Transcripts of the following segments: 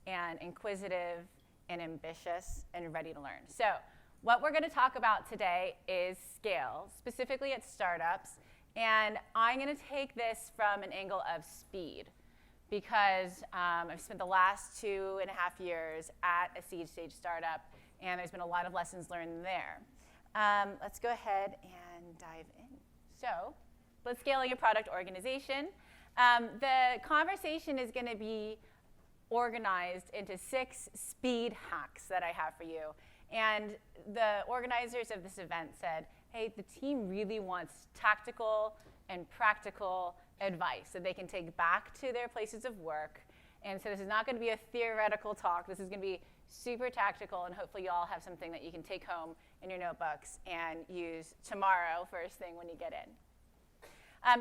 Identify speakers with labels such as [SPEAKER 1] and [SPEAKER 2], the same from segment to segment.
[SPEAKER 1] and inquisitive and ambitious and ready to learn. So what we're going to talk about today is scale, specifically at startups. And I'm going to take this from an angle of speed because I've spent the last 2.5 years at a seed stage startup, and there's been a lot of lessons learned there. Let's go ahead and dive in. So, Blitzscaling a product organization. The conversation is going to be organized into 6 speed hacks that I have for you. And the organizers of this event said, hey, the team really wants tactical and practical advice that they can take back to their places of work. And so this is not going to be a theoretical talk. This is going to be super tactical, and hopefully you all have something that you can take home in your notebooks and use tomorrow first thing when you get in.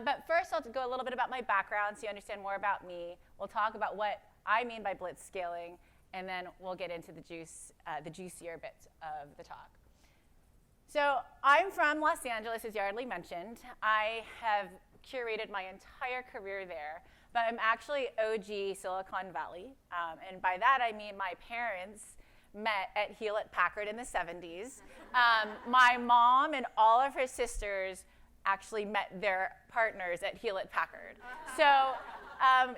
[SPEAKER 1] But first, I'll go a little bit about my background so you understand more about me. We'll talk about what I mean by blitzscaling, and then we'll get into the juicier bits of the talk. So I'm from Los Angeles, as Yardley mentioned. I have curated my entire career there, but I'm actually OG Silicon Valley. And by that, I mean my parents met at Hewlett-Packard in the 70s. My mom and all of her sisters actually met their partners at Hewlett-Packard. So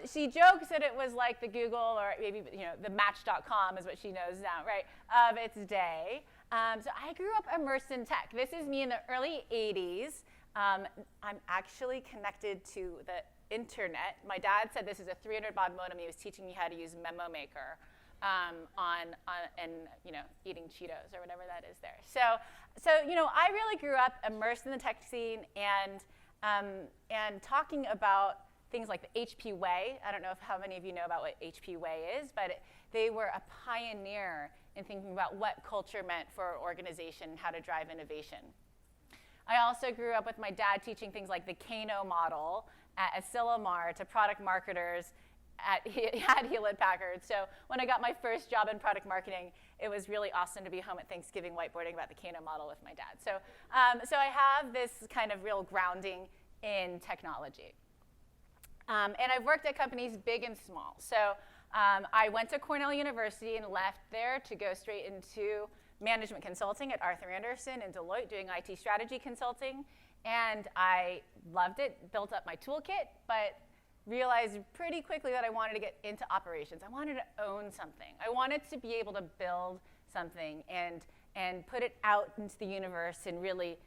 [SPEAKER 1] she jokes that it was like the Google or maybe the Match.com is what she knows now, right, of its day. So I grew up immersed in tech. This is me in the early 80s. I'm actually connected to the internet. My dad said this is a 300 baud modem. He was teaching me how to use Memo Maker and eating Cheetos or whatever that is there. So I really grew up immersed in the tech scene and talking about things like the HP Way. I don't know how many of you know about what HP Way is, but they were a pioneer in thinking about what culture meant for our organization and how to drive innovation. I also grew up with my dad teaching things like the Kano model at Asilomar to product marketers at Hewlett-Packard. So when I got my first job in product marketing, it was really awesome to be home at Thanksgiving whiteboarding about the Kano model with my dad. So I have this kind of real grounding in technology. And I've worked at companies big and small. So I went to Cornell University and left there to go straight into management consulting at Arthur Andersen and Deloitte doing IT strategy consulting. And I loved it, built up my toolkit, but realized pretty quickly that I wanted to get into operations. I wanted to own something. I wanted to be able to build something and put it out into the universe and really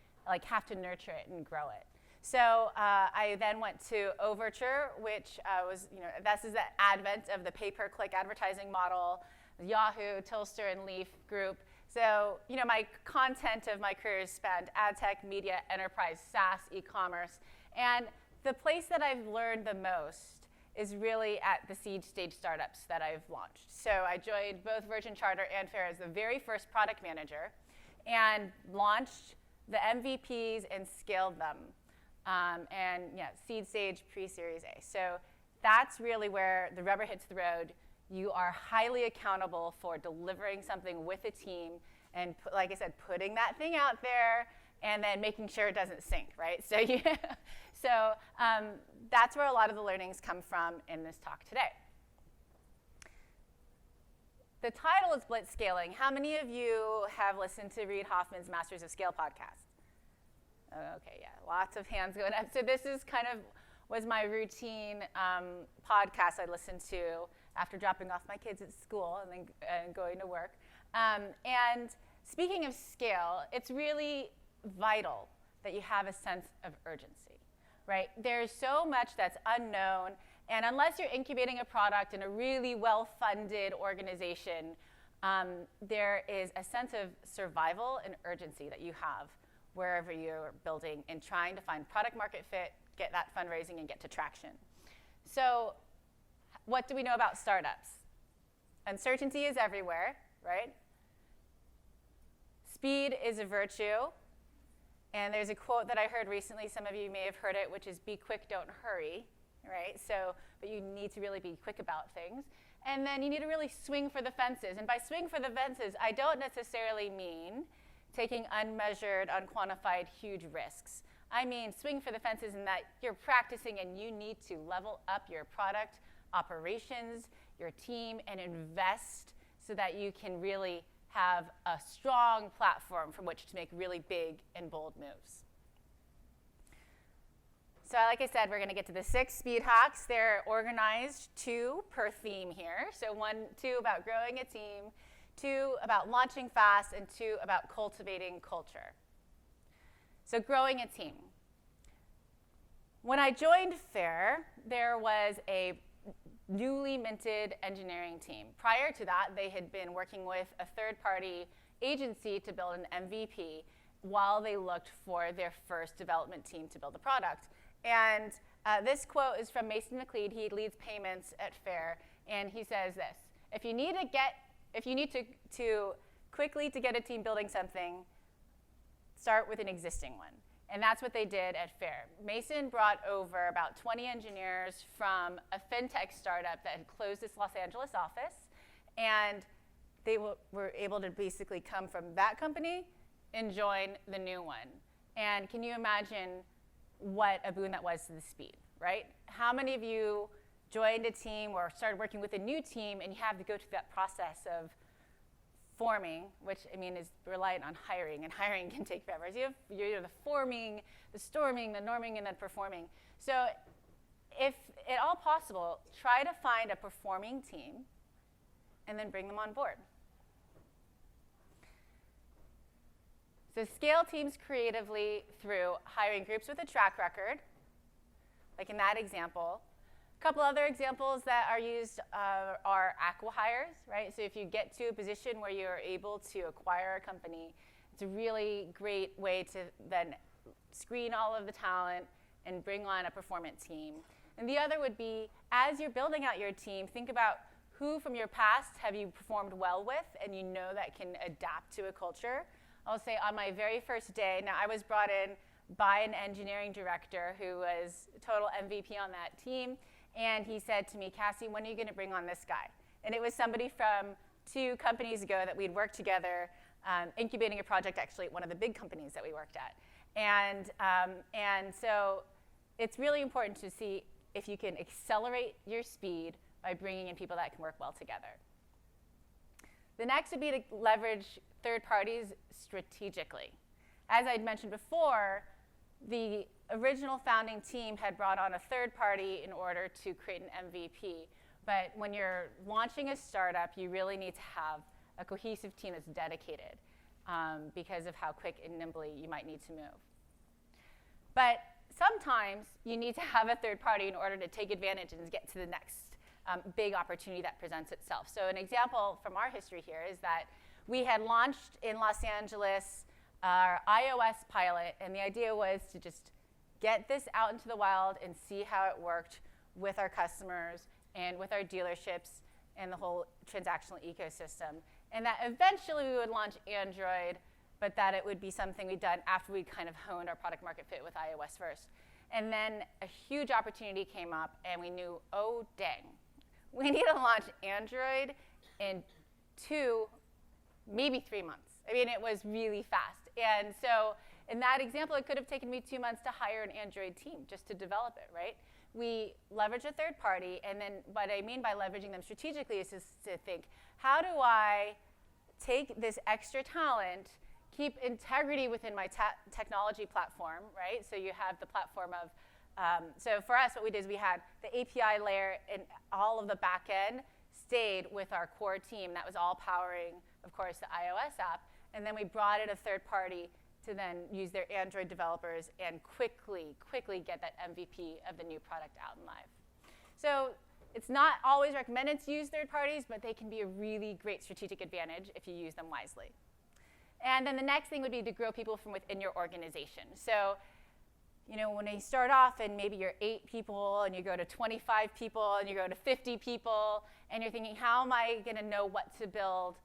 [SPEAKER 1] have to nurture it and grow it. So I then went to Overture, which was, this is the advent of the pay-per-click advertising model, Yahoo, Tilster, and Leaf Group. So, my content of my career has spanned ad tech, media, enterprise, SaaS, e-commerce. And the place that I've learned the most is really at the seed stage startups that I've launched. So I joined both Virgin Charter and Fair as the very first product manager and launched the MVPs and scaled them. Seed stage, pre-Series A. So that's really where the rubber hits the road. You are highly accountable for delivering something with a team and, like I said, putting that thing out there and then making sure it doesn't sink, right? So, that's where a lot of the learnings come from in this talk today. The title is Blitzscaling. How many of you have listened to Reid Hoffman's Masters of Scale podcast? Okay, yeah, lots of hands going up. So this is was my routine podcast I listened to after dropping off my kids at school and then going to work. And speaking of scale, it's really vital that you have a sense of urgency, right? There's so much that's unknown, and unless you're incubating a product in a really well-funded organization, there is a sense of survival and urgency that you have wherever you're building and trying to find product market fit, get that fundraising, and get to traction. So what do we know about startups? Uncertainty is everywhere, right? Speed is a virtue. And there's a quote that I heard recently, some of you may have heard it, which is be quick, don't hurry, right? But you need to really be quick about things. And then you need to really swing for the fences. And by swing for the fences, I don't necessarily mean taking unmeasured, unquantified, huge risks. I mean swing for the fences in that you're practicing and you need to level up your product operations. your team and invest so that you can really have a strong platform from which to make really big and bold moves. So like I said, we're going to get to the 6 speed hacks. They're organized 2 per theme here. So 2 about growing a team, 2 about launching fast, and 2 about cultivating culture. So growing a team. When I joined FAIR, there was a newly minted engineering team. Prior to that, they had been working with a third-party agency to build an MVP while they looked for their first development team to build a product. And this quote is from Mason McLeod. He leads payments at FAIR, and he says this: if you need to quickly to get a team building something, start with an existing one. And that's what they did at FAIR. Mason brought over about 20 engineers from a fintech startup that had closed its Los Angeles office, and they were able to basically come from that company and join the new one. And can you imagine what a boon that was to the speed, right? How many of you joined a team or started working with a new team and you have to go through that process of forming, which I mean is reliant on hiring, and hiring can take forever. So you're the forming, the storming, the norming, and then performing. So if at all possible, try to find a performing team and then bring them on board. So scale teams creatively through hiring groups with a track record, like in that example. A couple other examples that are used are acqui-hires, right? So if you get to a position where you're able to acquire a company, it's a really great way to then screen all of the talent and bring on a performance team. And the other would be, as you're building out your team, think about who from your past have you performed well with and you know that can adapt to a culture. I'll say on my very first day, now I was brought in by an engineering director who was total MVP on that team. And he said to me, Cassie, when are you going to bring on this guy? And it was somebody from 2 companies ago that we'd worked together, incubating a project actually at one of the big companies that we worked at. And so it's really important to see if you can accelerate your speed by bringing in people that can work well together. The next would be to leverage third parties strategically. As I'd mentioned before, the original founding team had brought on a third party in order to create an MVP. But when you're launching a startup, you really need to have a cohesive team that's dedicated because of how quick and nimbly you might need to move. But sometimes you need to have a third party in order to take advantage and get to the next big opportunity that presents itself. So an example from our history here is that we had launched in Los Angeles our iOS pilot, and the idea was to just get this out into the wild and see how it worked with our customers and with our dealerships and the whole transactional ecosystem. And that eventually we would launch Android, but that it would be something we'd done after we kind of honed our product market fit with iOS first. And then a huge opportunity came up, and we knew, oh, dang, we need to launch Android in 2, maybe 3 months. I mean, it was really fast. And so in that example, it could have taken me 2 months to hire an Android team just to develop it, right? We leverage a third party, and then what I mean by leveraging them strategically is just to think, how do I take this extra talent, keep integrity within my technology platform, right? So you have the platform of, so for us, what we did is we had the API layer and all of the back end stayed with our core team. That was all powering, of course, the iOS app. And then we brought in a third party to then use their Android developers and quickly get that MVP of the new product out and live. So it's not always recommended to use third parties, but they can be a really great strategic advantage if you use them wisely. And then the next thing would be to grow people from within your organization. So, you know, when you start off and maybe you're 8 people and you go to 25 people and you go to 50 people and you're thinking, how am I going to know what to build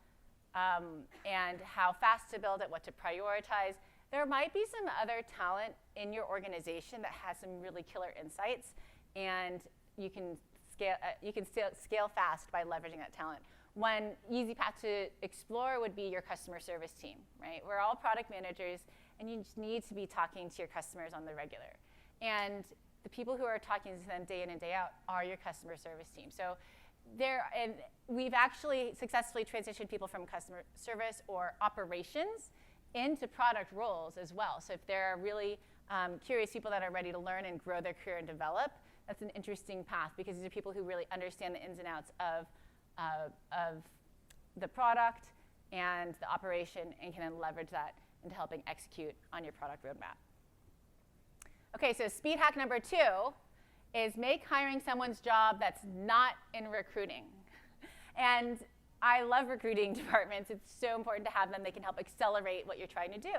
[SPEAKER 1] and how fast to build it, what to prioritize? There might be some other talent in your organization that has some really killer insights, and you can scale fast by leveraging that talent. One easy path to explore would be your customer service team, right? We're all product managers, and you just need to be talking to your customers on the regular. And the people who are talking to them day in and day out are your customer service team. So and we've actually successfully transitioned people from customer service or operations into product roles as well. So if there are really curious people that are ready to learn and grow their career and develop, that's an interesting path, because these are people who really understand the ins and outs of the product and the operation and can then leverage that into helping execute on your product roadmap. Okay, so speed hack number 2 is make hiring someone's job that's not in recruiting. And I love recruiting departments. It's so important to have them. They can help accelerate what you're trying to do.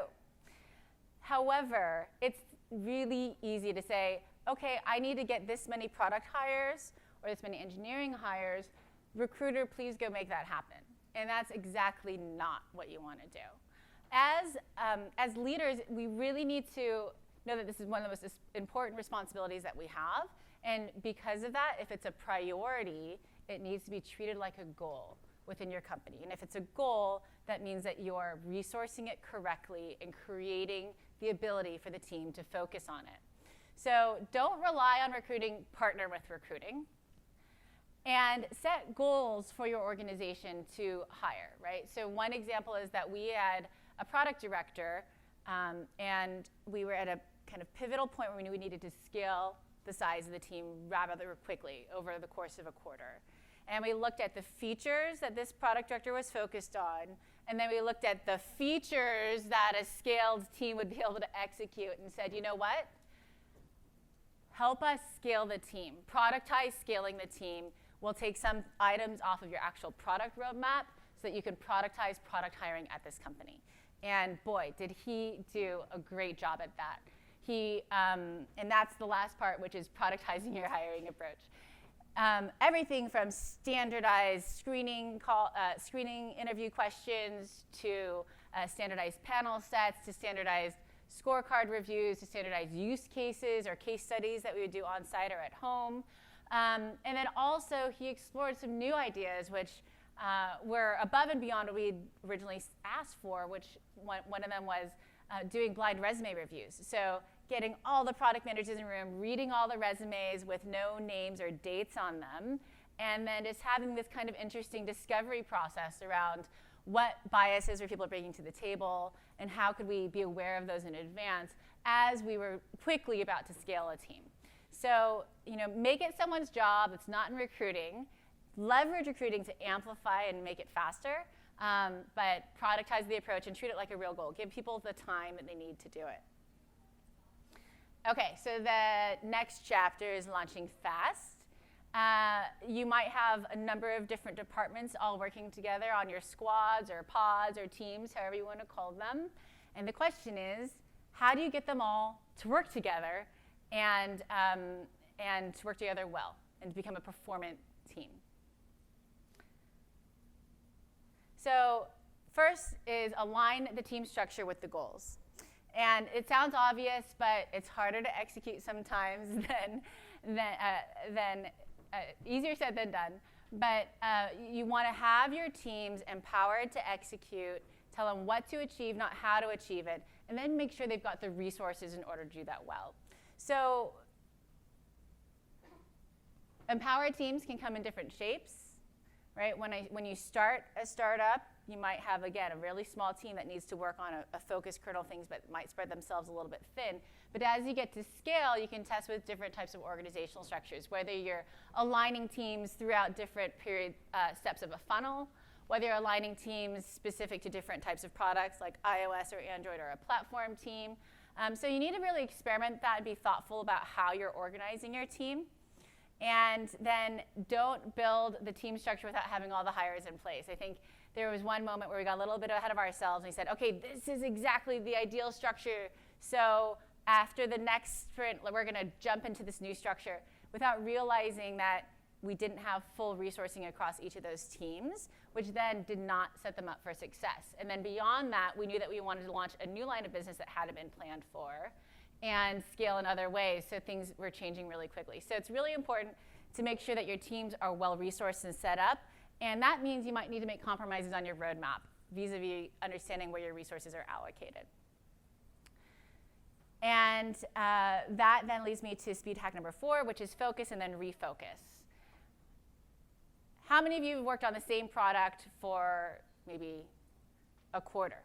[SPEAKER 1] However, it's really easy to say, okay, I need to get this many product hires or this many engineering hires. Recruiter, please go make that happen. And that's exactly not what you want to do. As leaders, we really need to know that this is one of the most important responsibilities that we have. And because of that, if it's a priority, it needs to be treated like a goal within your company. And if it's a goal, that means that you're resourcing it correctly and creating the ability for the team to focus on it. So don't rely on recruiting, partner with recruiting. And set goals for your organization to hire, right? So one example is that we had a product director, and we were at a kind of pivotal point where we knew we needed to scale the size of the team rather quickly over the course of a quarter. And we looked at the features that this product director was focused on, and then we looked at the features that a scaled team would be able to execute and said, you know what? Help us scale the team. Productize scaling the team. We'll take some items off of your actual product roadmap so that you can productize product hiring at this company. And boy, did he do a great job at that. And that's the last part, which is productizing your hiring approach. Everything from standardized screening interview questions to standardized panel sets to standardized scorecard reviews to standardized use cases or case studies that we would do on site or at home. And then also he explored some new ideas which were above and beyond what we had originally asked for, which one of them was doing blind resume reviews. So getting all the product managers in the room, reading all the resumes with no names or dates on them, and then just having this kind of interesting discovery process around what biases are people bringing to the table and how could we be aware of those in advance as we were quickly about to scale a team. So, make it someone's job that's not in recruiting. Leverage recruiting to amplify and make it faster, but productize the approach and treat it like a real goal. Give people the time that they need to do it. Okay, so the next chapter is launching fast. You might have a number of different departments all working together on your squads or pods or teams, however you want to call them. And the question is, how do you get them all to work together and to work together well and to become a performant team? So first is align the team structure with the goals. And it sounds obvious, but it's harder to execute sometimes than easier said than done. But you want to have your teams empowered to execute, tell them what to achieve, not how to achieve it, and then make sure they've got the resources in order to do that well. So empowered teams can come in different shapes, right? When you start a startup, you might have, again, a really small team that needs to work on a focused kernel of things but might spread themselves a little bit thin. But as you get to scale, you can test with different types of organizational structures, whether you're aligning teams throughout different steps of a funnel, whether you're aligning teams specific to different types of products like iOS or Android or a platform team. So you need to really experiment that and be thoughtful about how you're organizing your team. And then don't build the team structure without having all the hires in place. I think there was one moment where we got a little bit ahead of ourselves and we said, okay, this is exactly the ideal structure. So after the next sprint, we're going to jump into this new structure without realizing that we didn't have full resourcing across each of those teams, which then did not set them up for success. And then beyond that, we knew that we wanted to launch a new line of business that hadn't been planned for and scale in other ways, so things were changing really quickly. So it's really important to make sure that your teams are well-resourced and set up, and that means you might need to make compromises on your roadmap vis-a-vis understanding where your resources are allocated. And that then leads me to speed hack number 4, which is focus and then refocus. How many of you have worked on the same product for maybe a quarter?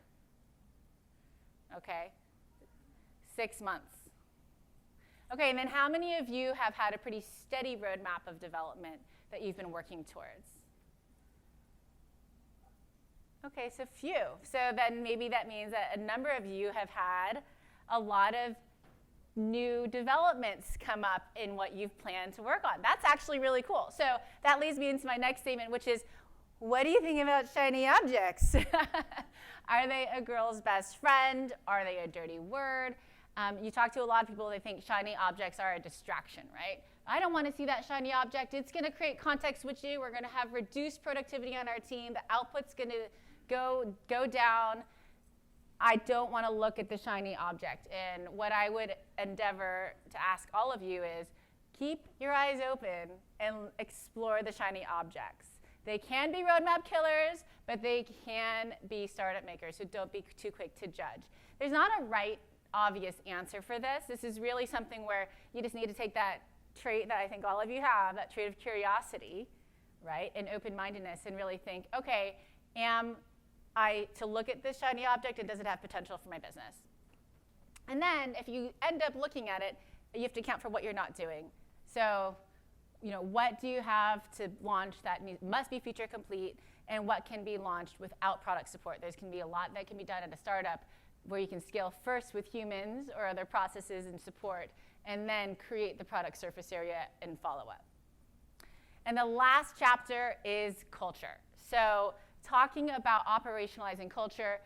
[SPEAKER 1] Okay, 6 months. Okay, and then how many of you have had a pretty steady roadmap of development that you've been working towards? Okay, so few. So then maybe that means that a number of you have had a lot of new developments come up in what you've planned to work on. That's actually really cool. So that leads me into my next statement, which is, what do you think about shiny objects? Are they a girl's best friend? Are they a dirty word? You talk to a lot of people, they think shiny objects are a distraction, right? I don't want to see that shiny object. It's going to create context switching. We're going to have reduced productivity on our team. The output's going to go down. I don't want to look at the shiny object. And what I would endeavor to ask all of you is, keep your eyes open and explore the shiny objects. They can be roadmap killers, but they can be startup makers, so don't be too quick to judge. There's not a right, obvious answer for this. This is really something where you just need to take that trait that I think all of you have, that trait of curiosity, right, and open-mindedness, and really think, okay, am I to look at this shiny object, and does it have potential for my business? And then if you end up looking at it, you have to account for what you're not doing. So, what do you have to launch that must be feature complete, and what can be launched without product support? There's can be a lot that can be done at a startup where you can scale first with humans or other processes and support, and then create the product surface area and follow up. And the last chapter is culture. So talking about operationalizing culture,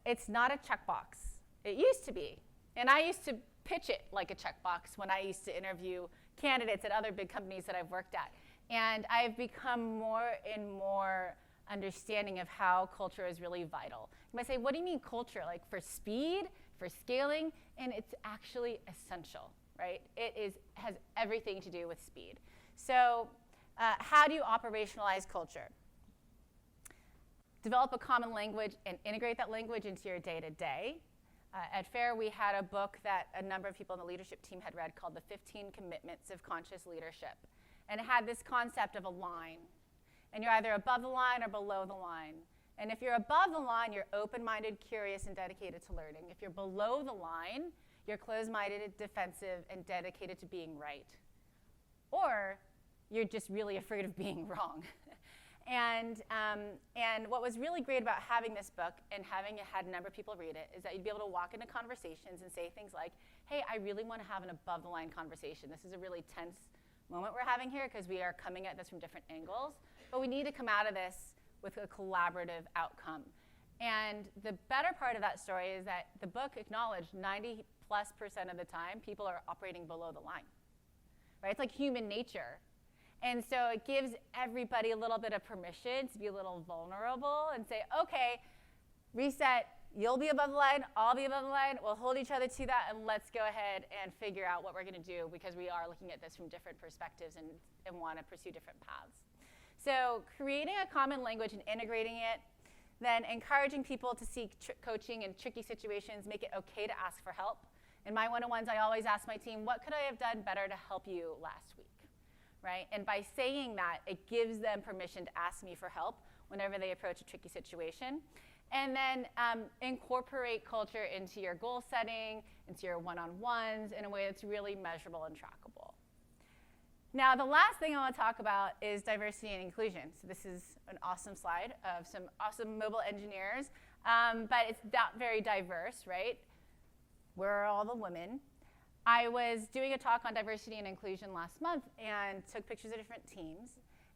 [SPEAKER 1] it's not a checkbox. It used to be. And I used to pitch it like a checkbox when I used to interview candidates at other big companies that I've worked at. And I've become more and more understanding of how culture is really vital. You might say, what do you mean culture? Like for speed, for scaling? And it's actually essential, right? It has everything to do with speed. So how do you operationalize culture? Develop a common language and integrate that language into your day-to-day. At FAIR, we had a book that a number of people on the leadership team had read called The 15 Commitments of Conscious Leadership. And it had this concept of a line. And you're either above the line or below the line. And if you're above the line, you're open-minded, curious, and dedicated to learning. If you're below the line, you're closed-minded, defensive, and dedicated to being right. Or you're just really afraid of being wrong. And what was really great about having this book and having had a number of people read it is that you'd be able to walk into conversations and say things like, hey, I really want to have an above-the-line conversation. This is a really tense moment we're having here because we are coming at this from different angles. But we need to come out of this with a collaborative outcome. And the better part of that story is that the book acknowledged 90+% of the time people are operating below the line. Right? It's like human nature. And so it gives everybody a little bit of permission to be a little vulnerable and say, okay, reset, you'll be above the line, I'll be above the line, we'll hold each other to that, and let's go ahead and figure out what we're going to do because we are looking at this from different perspectives and want to pursue different paths. So creating a common language and integrating it, then encouraging people to seek coaching in tricky situations, make it okay to ask for help. In my one-on-ones, I always ask my team, what could I have done better to help you last week? Right? And by saying that, it gives them permission to ask me for help whenever they approach a tricky situation. And then incorporate culture into your goal setting, into your one-on-ones in a way that's really measurable and trackable. Now, the last thing I want to talk about is diversity and inclusion. So this is an awesome slide of some awesome mobile engineers, but it's not very diverse, right? Where are all the women? I was doing a talk on diversity and inclusion last month and took pictures of different teams.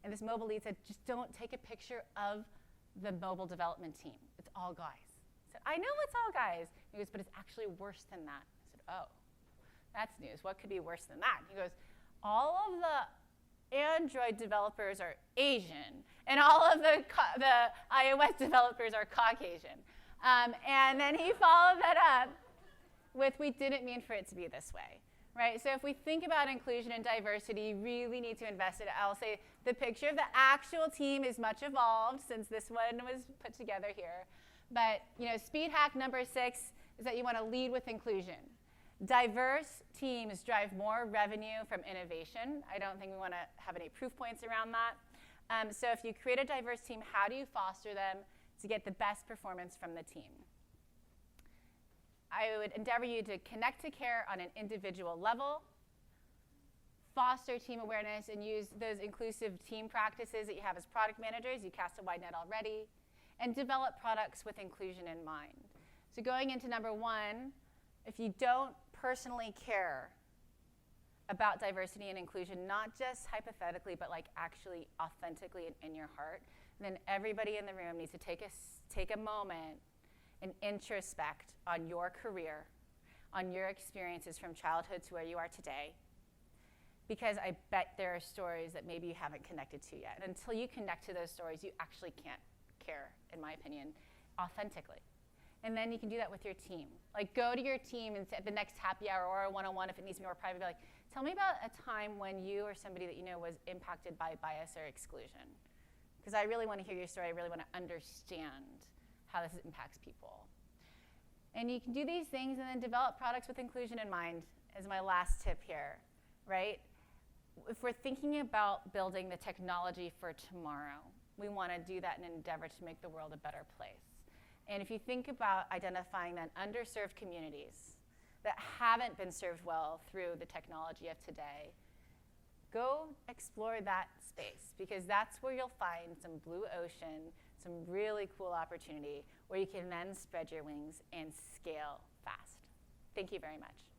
[SPEAKER 1] And this mobile lead said, just don't take a picture of the mobile development team. It's all guys. I said, I know it's all guys. He goes, but it's actually worse than that. I said, oh, that's news. What could be worse than that? He goes, all of the Android developers are Asian, and all of the iOS developers are Caucasian. And then he followed that up with, we didn't mean for it to be this way, right? So if we think about inclusion and diversity, you really need to invest in it. I'll say the picture of the actual team is much evolved since this one was put together here. But speed hack number 6 is that you want to lead with inclusion. Diverse teams drive more revenue from innovation. I don't think we want to have any proof points around that. So if you create a diverse team, how do you foster them to get the best performance from the team? I would endeavor you to connect to care on an individual level, foster team awareness, and use those inclusive team practices that you have as product managers. You cast a wide net already. And develop products with inclusion in mind. So going into number 1, if you don't personally care about diversity and inclusion, not just hypothetically, but like actually authentically in your heart, then everybody in the room needs to take a moment and introspect on your career, on your experiences from childhood to where you are today, because I bet there are stories that maybe you haven't connected to yet. And until you connect to those stories, you actually can't care, in my opinion, authentically. And then you can do that with your team. Like, go to your team and at the next happy hour or a one-on-one, if it needs to be more private, be like, tell me about a time when you or somebody that you know was impacted by bias or exclusion. Because I really want to hear your story. I really want to understand how this impacts people. And you can do these things and then develop products with inclusion in mind as my last tip here, right? If we're thinking about building the technology for tomorrow, we want to do that in an endeavor to make the world a better place. And if you think about identifying then underserved communities that haven't been served well through the technology of today, go explore that space, because that's where you'll find some blue ocean, some really cool opportunity where you can then spread your wings and scale fast. Thank you very much.